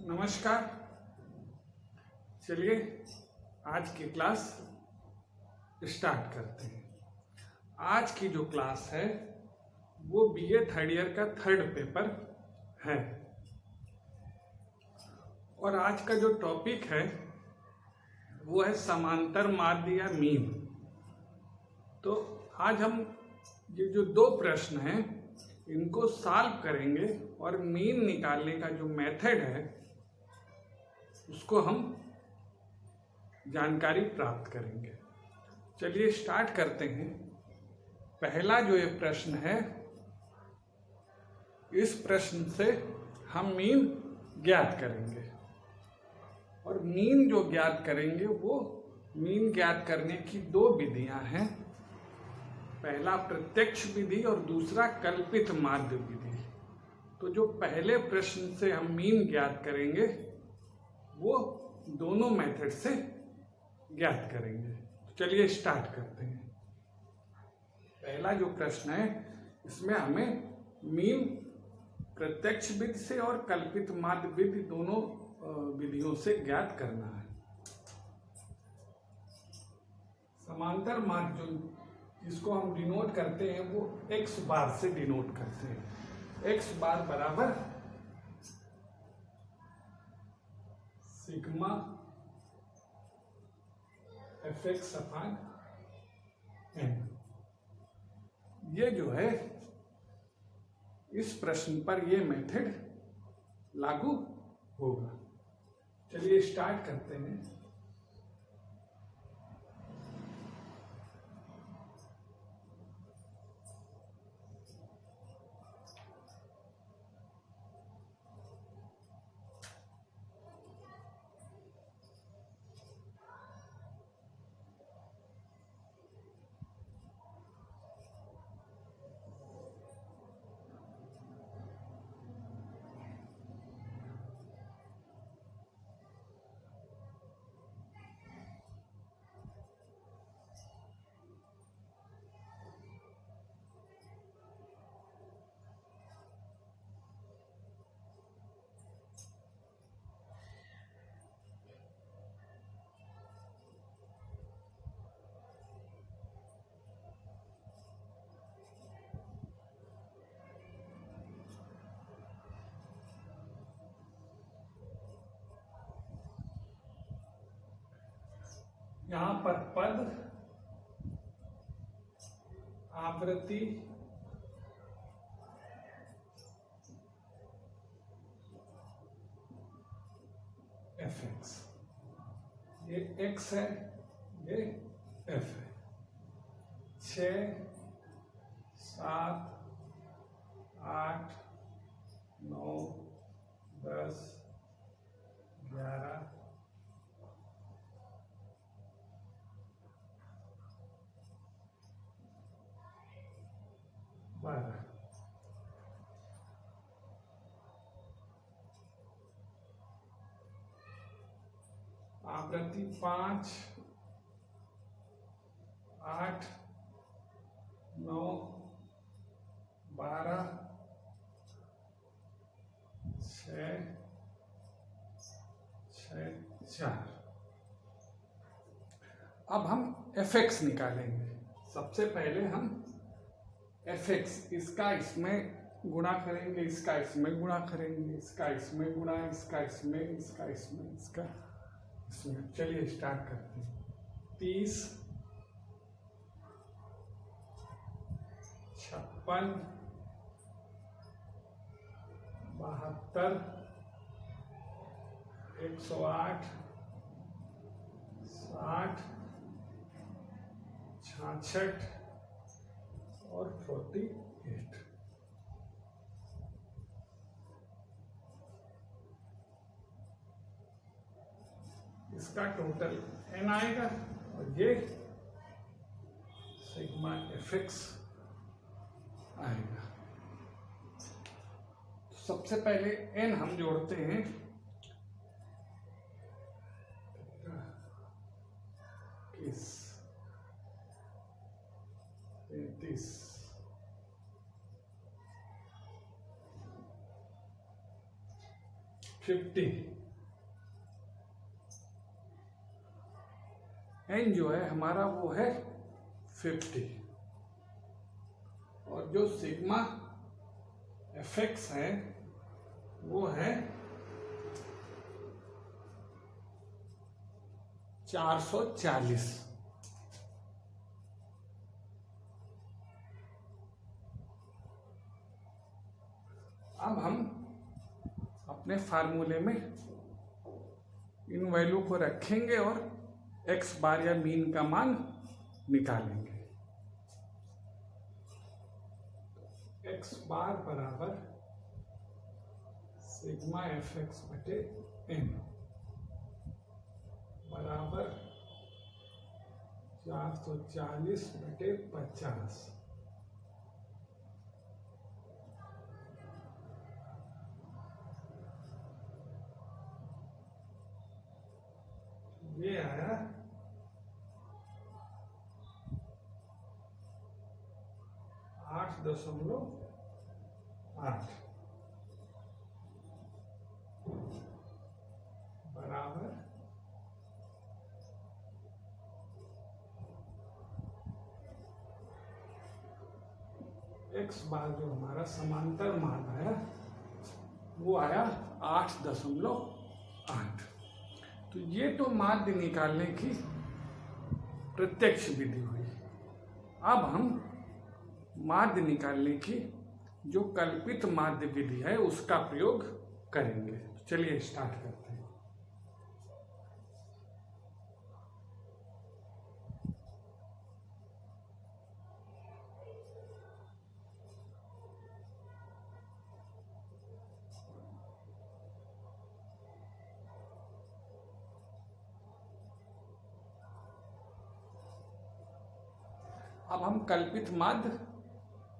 नमस्कार। चलिए आज की क्लास स्टार्ट करते हैं। आज की जो क्लास है वो बीए थर्ड ईयर का थर्ड पेपर है और आज का जो टॉपिक है वो है समांतर माध्य या मीन। तो आज हम ये जो दो प्रश्न हैं इनको सॉल्व करेंगे और मीन निकालने का जो मेथड है उसको हम जानकारी प्राप्त करेंगे। चलिए स्टार्ट करते हैं। पहला जो ये प्रश्न है, इस प्रश्न से हम मीन ज्ञात करेंगे और मीन जो ज्ञात करेंगे वो मीन ज्ञात करने की दो विधियां हैं। पहला प्रत्यक्ष विधि और दूसरा कल्पित माध्य विधि। तो जो पहले प्रश्न से हम मीन ज्ञात करेंगे वो दोनों मेथड से ज्ञात करेंगे। तो चलिए स्टार्ट करते हैं। पहला जो प्रश्न है इसमें हमें मीन प्रत्यक्ष विधि से और कल्पित माध्य विधि दोनों विधियों से ज्ञात करना है। समांतर माध्य जिसको हम डिनोट करते हैं वो x बार से डिनोट करते हैं। x बार बराबर सिग्मा fx अपान n। ये जो है इस प्रश्न पर ये मेथड लागू होगा। चलिए स्टार्ट करते हैं। यहाँ पर पद, आवृत्ति, fx, ये x है, ये f है। 6, 7, 8, 9, 10, 11, 12। आवृत्ति 5, 8, 9, 12, 6, 4। अब हम fx निकालेंगे। सबसे पहले हम fx इसका इसमें गुणा करेंगे, इसका इसमें गुणा करेंगे, इसका इसमें गुणा, इसका इसमें, इसका इसमें, इसका इसमें। चलिए स्टार्ट करते हैं। 30, 56, 72, 108, 60, 66 और 48। इसका टोटल n आएगा और ये सिग्मा fx आएगा। सबसे पहले n हम जोड़ते हैं। 33, 35, 50, एन जो है हमारा वो है 50, और जो सिग्मा एफ एक्स है वो है 440। अब हम अपने फार्मूले में इन वैल्यू को रखेंगे और एक्स बार या मीन का मान निकालेंगे। एक्स बार बराबर सिग्मा एफ एक्स बटे एन बराबर 440 बटे 50। ये आया 8.8 बराबर एक्स बार जो हमारा समांतर मान आया वो आया 8.8। तो ये तो माध्य निकालने की प्रत्यक्ष विधि हुई। अब हम माध्य निकालने की जो कल्पित माध्य विधि है उसका प्रयोग करेंगे। चलिए स्टार्ट करते हैं। अब हम कल्पित माध्य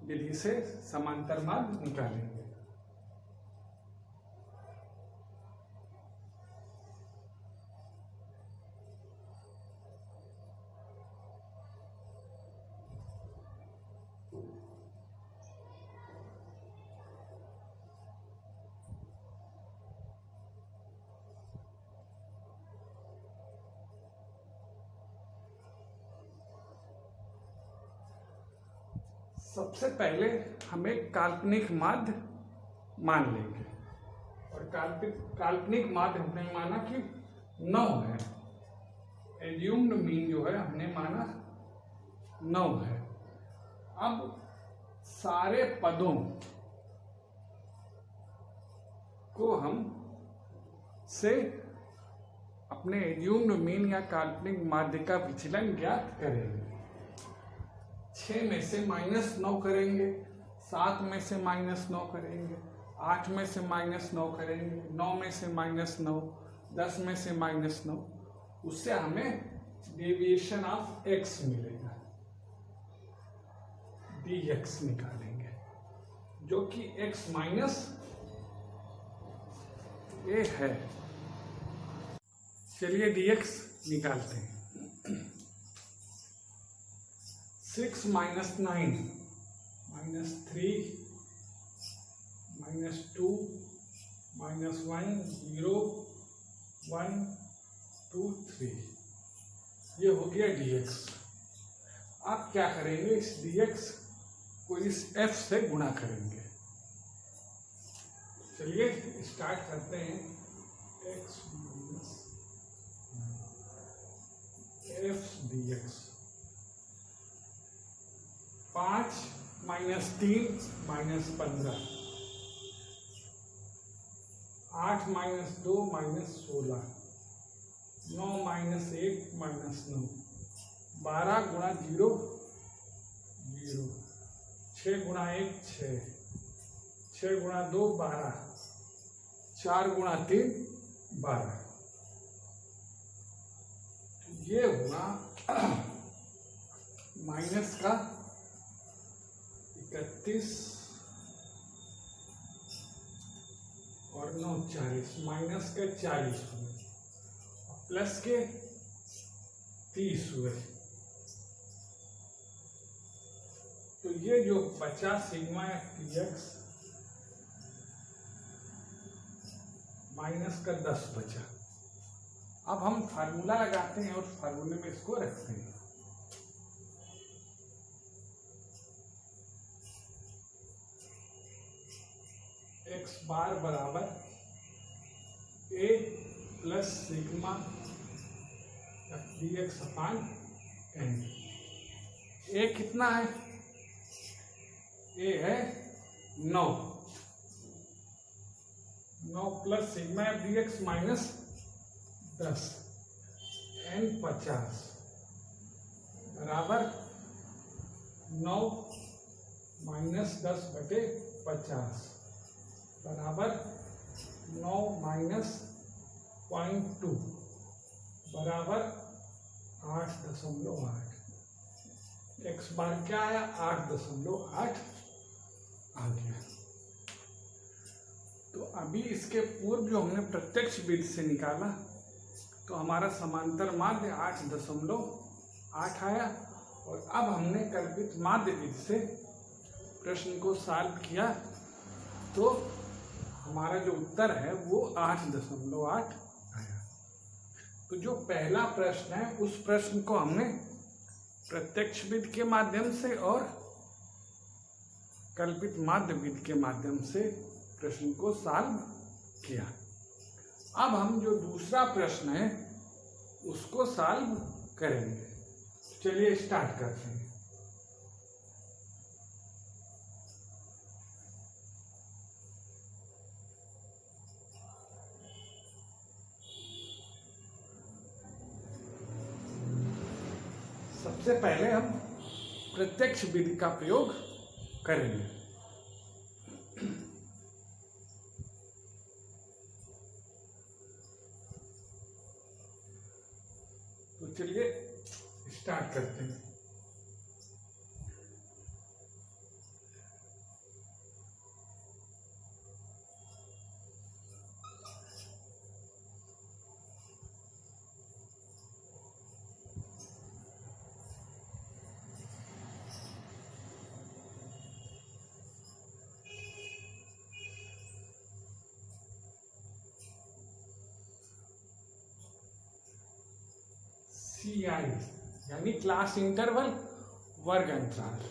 विधि से समांतर माध्य निकालेंगे। सबसे पहले हम एक काल्पनिक माध्य मान लेंगे, और काल्पनिक माध्य हमने माना कि 9 है। एज्यूम्ड मीन जो है हमने माना 9 है। अब सारे पदों को हम से अपने एज्यूम्ड मीन या काल्पनिक माध्य का विचलन ज्ञात करेंगे। 6 में से -9 करेंगे, 7 में से -9 करेंगे, 8 में से -9 करेंगे, 9 में से -9, 10 में से -9। उससे हमें डेविएशन ऑफ x मिलेगा, dx निकालेंगे, जो कि x माइनस a है। चलिए dx निकालते हैं। 6 - 9 -3 -2 -1 0 1 2 3, ये हो गया dx। आप क्या करेंगे, इस dx को इस f से गुणा करेंगे। चलिए स्टार्ट करते हैं। x - f dx 5 - 3 - 15, 8 - 2 - 16, 9 - 1 - 9, 12 गुणा 0 0, 6 गुणा 1 6, 6 गुणा 2 12, 4 गुणा 3 12। ये हुआ माइनस का 31 और 9 40, माइनस के 40 हुए, प्लस के 30 हुए। तो ये जो बचा सिग्मा dx माइनस का 10 बचा। अब हम फार्मूला लगाते हैं और फार्मूले में इसको रखते हैं। एक्स बार बराबर a plus sigma dx upon n. A कितना है? ए है 9 plus sigma dx minus 10 n 50 बराबर 9 माइनस 10 बटे 50 बराबर 9 माइनस 0.2 बराबर 8.8। एक्स बार क्या आया? 8.8 आ गया। तो अभी इसके पूर्व जो हमने प्रत्यक्ष विधि से निकाला तो हमारा समांतर माध्य 8.8 आया, और अब हमने कल्पित माध्य विधि से प्रश्न को सॉल्व किया तो हमारा जो उत्तर है वो 8.8 आया। तो जो पहला प्रश्न है उस प्रश्न को हमने प्रत्यक्ष विधि के माध्यम से और कल्पित माध्य विधि के माध्यम से प्रश्न को सॉल्व किया। अब हम जो दूसरा प्रश्न है उसको सॉल्व करेंगे। चलिए स्टार्ट करते हैं। सबसे पहले हम प्रत्यक्ष विधि का प्रयोग करेंगे। तो चलिए स्टार्ट करते हैं। CI यानी क्लास इंटरवल वर्ग अंतराल,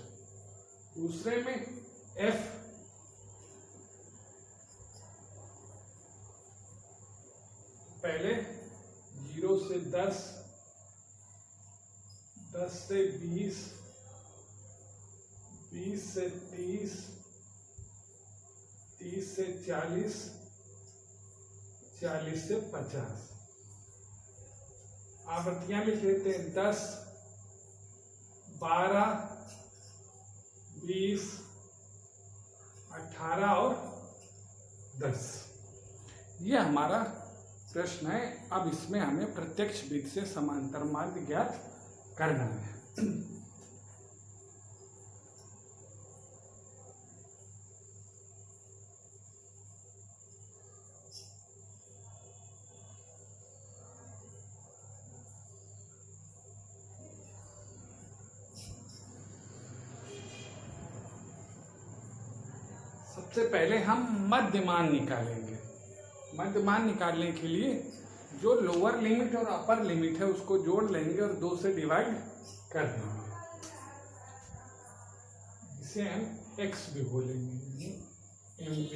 दूसरे में F पहले 0 से 10, 10 से 20, 20 से 30, 30 से 40, 40 से 50। आवृत्तियां लिख लेते हैं 10, 12, 20, 18 और 10। ये हमारा प्रश्न है। अब इसमें हमें प्रत्यक्ष विधि से समांतर माध्य ज्ञात करना है। सबसे पहले हम मध्यमान निकालेंगे। मध्यमान निकालने के लिए जो लोअर लिमिट और अपर लिमिट है उसको जोड़ लेंगे और 2 से डिवाइड कर देंगे। इसे हम x भी बोलेंगे, MP।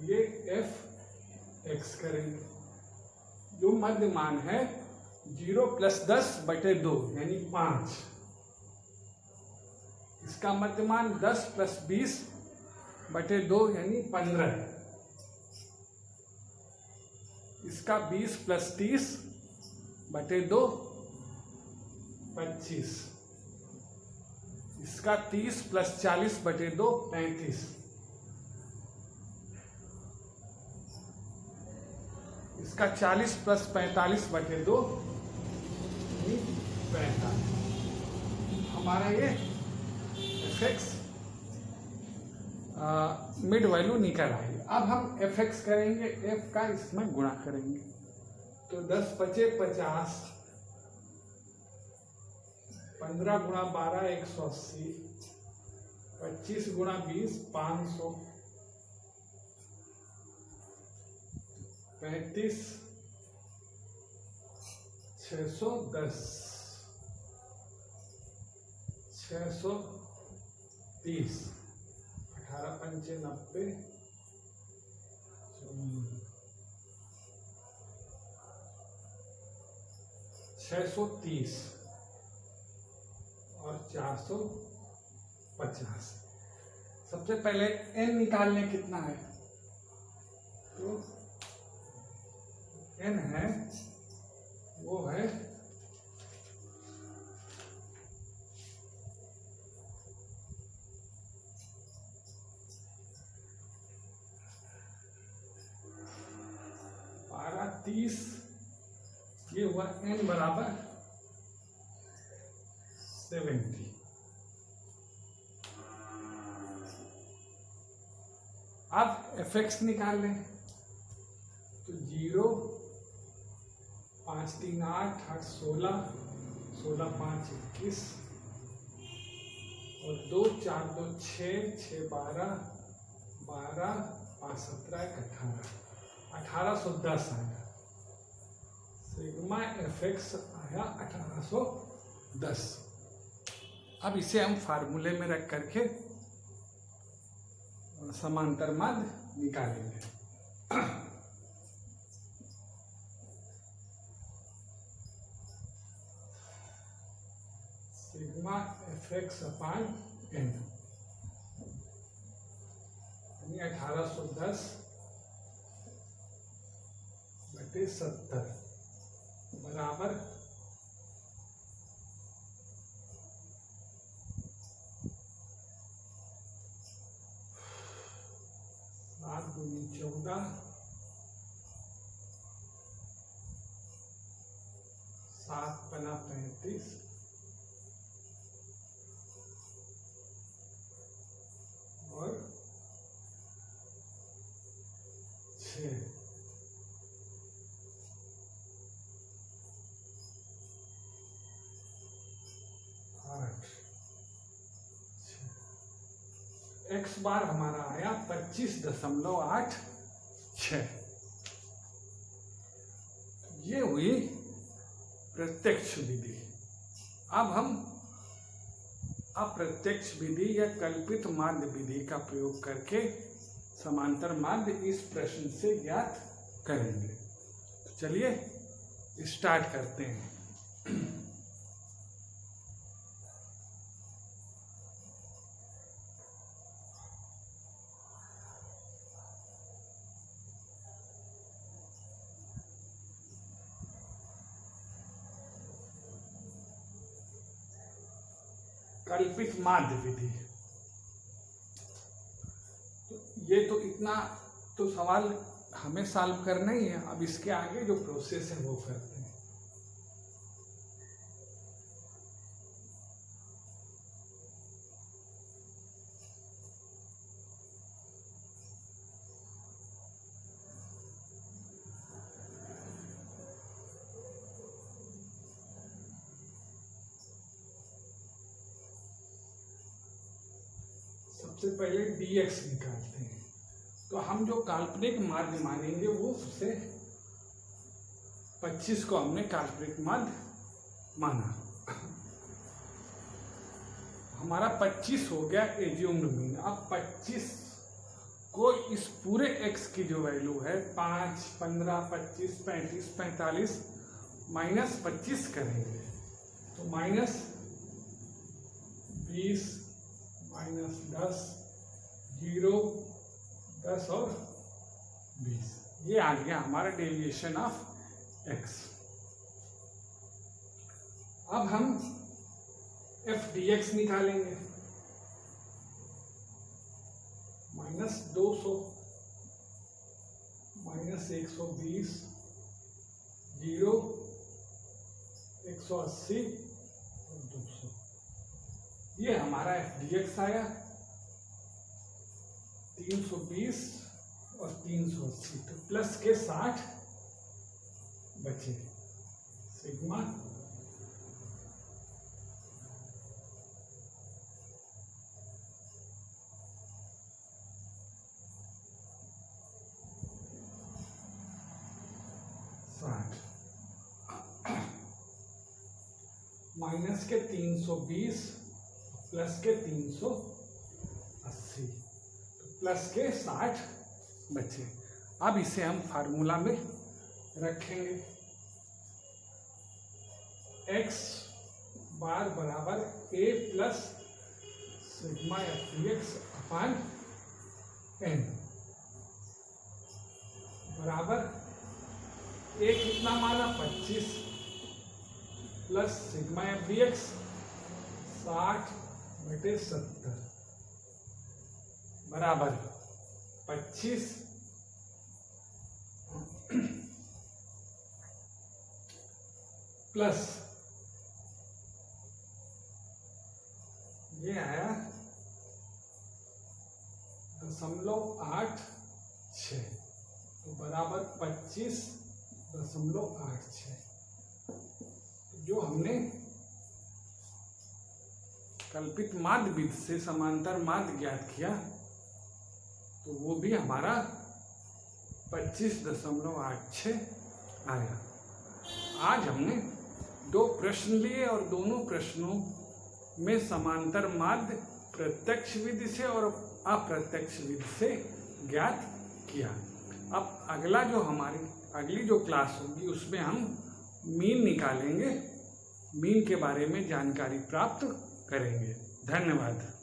ये f(x) करेंगे। जो मध्यमान है 0 + 10 बटे 2 यानी 5। इसका मध्यमान 10 + 20 बटे 2 यानी 15। इसका 20 + 30 बटे 2 25। इसका 30 + 40 बटे 2 35। इसका 40 + 45 बटे 2 45। हमारा ये fx मिड वैल्यू निकल आई। अब हम fx करेंगे, f का इसमें गुणा करेंगे तो 10 × 5 = 50, 15 × 12 = 180, 25 × 20 = 500, 35 610 630 18 पंचे 90 630 और 450। सबसे पहले n निकालने कितना है, तो n है वो है 30, ये हुआ n बराबर 70। अब fx निकाल लें, तो 0 5 3 8 8 16 16 5 21 और 2 4 2 6 6 12 12 5 17 18 1810 आया। सिग्मा fx आया 1810। अब इसे हम फार्मूले में रख करके समांतर माध्य निकालेंगे। सिग्मा fx अपान n यानी 1810 बटे 70 बराबर 7 दूनी 14 7 पना 35 और 6 x बार हमारा आया 25.86। ये हुई प्रत्यक्ष विधि। अब हम अप्रत्यक्ष विधि या कल्पित माध्य विधि का प्रयोग करके समांतर माध्य इस प्रश्न से ज्ञात करेंगे। तो चलिए स्टार्ट करते हैं। कल्पित माध्य विधि, तो ये तो इतना तो सवाल हमें सॉल्व करना ही है। अब इसके आगे जो प्रोसेस है वो करते हैं। सबसे पहले dx निकालते हैं। तो हम जो काल्पनिक माध्य मानेंगे वो उसे 25 को हमने काल्पनिक माध्य माना। हमारा 25 हो गया एज्यूम्ड मीन। अब 25 को इस पूरे x की जो वैल्यू है 5 15 25 35 45 माइनस 25 करेंगे, तो -20 -10 0 10 और 20। ये आ गया हमारा डेविएशन ऑफ x। अब हम f dx निकालेंगे। -200 -120 0 180 और 200। ये हमारा f dx आया 320 और 380। तो प्लस के 60 बचे। सिग्मा 60 माइनस के 320 प्लस के 380, तो प्लस के 60 बचे। अब इसे हम फार्मूला में रखेंगे। x बार बराबर a plus sigma F D x upon n बराबर a कितना माना 25 plus sigma F D x 60/70 बराबर 25 प्लस ये आया 0.86, तो बराबर 25.86। जो हमने कल्पित माध्य विधि से समांतर माध्य ज्ञात किया, तो वो भी हमारा 25.86 आया। आज हमने 2 प्रश्न लिए और दोनों प्रश्नों में समांतर माध्य प्रत्यक्ष विधि से और अप्रत्यक्ष विधि से ज्ञात किया। अब अगला जो हमारी अगली जो क्लास होगी उसमें हम मीन निकालेंगे, मीन के बारे में जानकारी प्राप्त करेंगे। धन्यवाद।